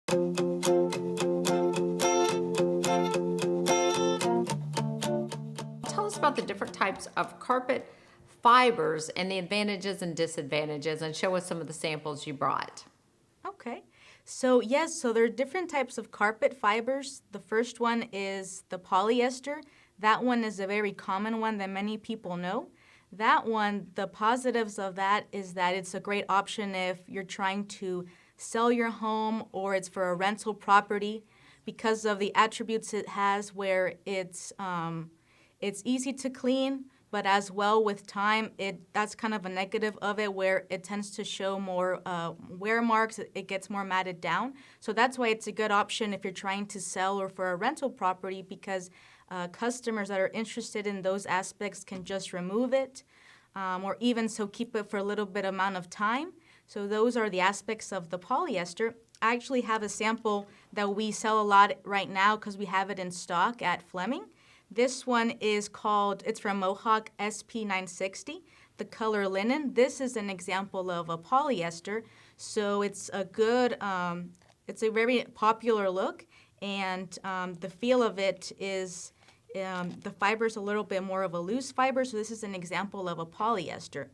Tell us about the different types of carpet fibers and the advantages and disadvantages, and show us some of the samples you brought. Okay. So yes, so there are different types of carpet fibers. The first one is the polyester. That one is a very common one that many people know. That one, the positives of that is that it's a great option if you're trying to sell your home or it's for a rental property because of the attributes it has where it's easy to clean, but as well with time, that's kind of a negative of it where it tends to show more wear marks, it gets more matted down. So that's why it's a good option if you're trying to sell or for a rental property because customers that are interested in those aspects can just remove it or even so keep it for a little bit amount of time. So those are the aspects of the polyester. I actually have a sample that we sell a lot right now because we have it in stock at Fleming. This one is called, it's from Mohawk SP960, the color linen. This is an example of a polyester, so it's a good, it's a very popular look, and the feel of it is, the fiber's a little bit more of a loose fiber, so this is an example of a polyester.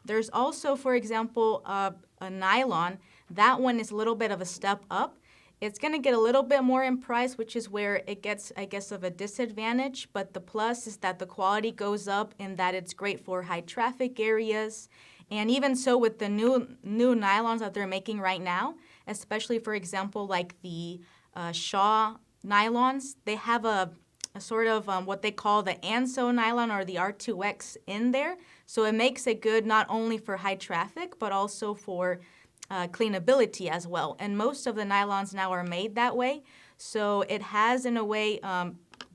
There's also, for example, a nylon. That one is a little bit of a step up. It's going to get a little bit more in price, which is where it gets, I guess, of a disadvantage. But the plus is that the quality goes up in that it's great for high traffic areas. And even so with the new nylons that they're making right now, especially, for example, like the Shaw nylons, they have a sort of what they call the ANSO nylon or the R2X in there. So it makes it good not only for high traffic, but also for cleanability as well. And most of the nylons now are made that way. So it has, in a way,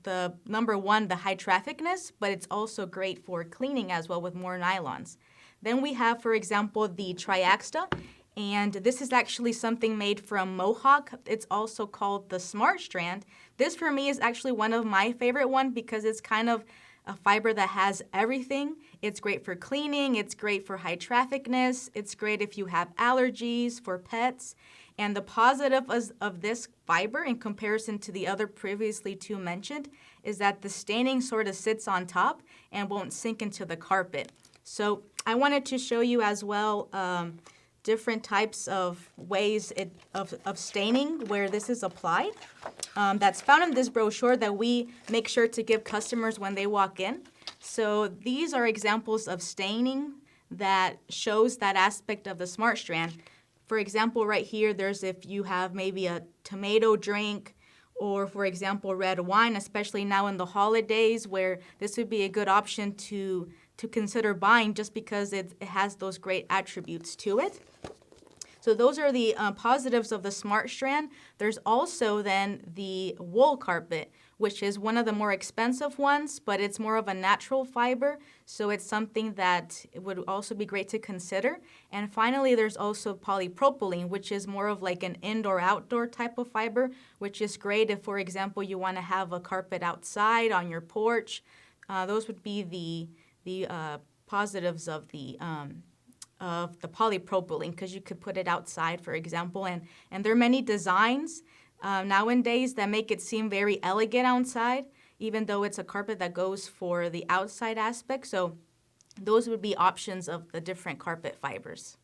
the number one, the high trafficness, but it's also great for cleaning as well with more nylons. Then we have, for example, the Triaxia. And this is actually something made from Mohawk. It's also called the Smart Strand. This for me is actually one of my favorite ones because it's kind of a fiber that has everything. It's great for cleaning, it's great for high trafficness, it's great if you have allergies, for pets. And the positive of this fiber in comparison to the other previously two mentioned is that the staining sort of sits on top and won't sink into the carpet. So I wanted to show you as well different types of ways of staining where this is applied. That's found in this brochure that we make sure to give customers when they walk in. So these are examples of staining that shows that aspect of the Smart Strand. For example, right here, there's if you have maybe a tomato drink or, for example, red wine, especially now in the holidays where this would be a good option to consider buying just because it has those great attributes to it. So those are the positives of the Smart Strand. There's also then the wool carpet, which is one of the more expensive ones, but it's more of a natural fiber. So it's something that would also be great to consider. And finally, there's also polypropylene, which is more of like an indoor-outdoor type of fiber, which is great if, for example, you want to have a carpet outside on your porch. Those would be the positives of the polypropylene because you could put it outside, for example. And there are many designs nowadays that make it seem very elegant outside, even though it's a carpet that goes for the outside aspect. So those would be options of the different carpet fibers.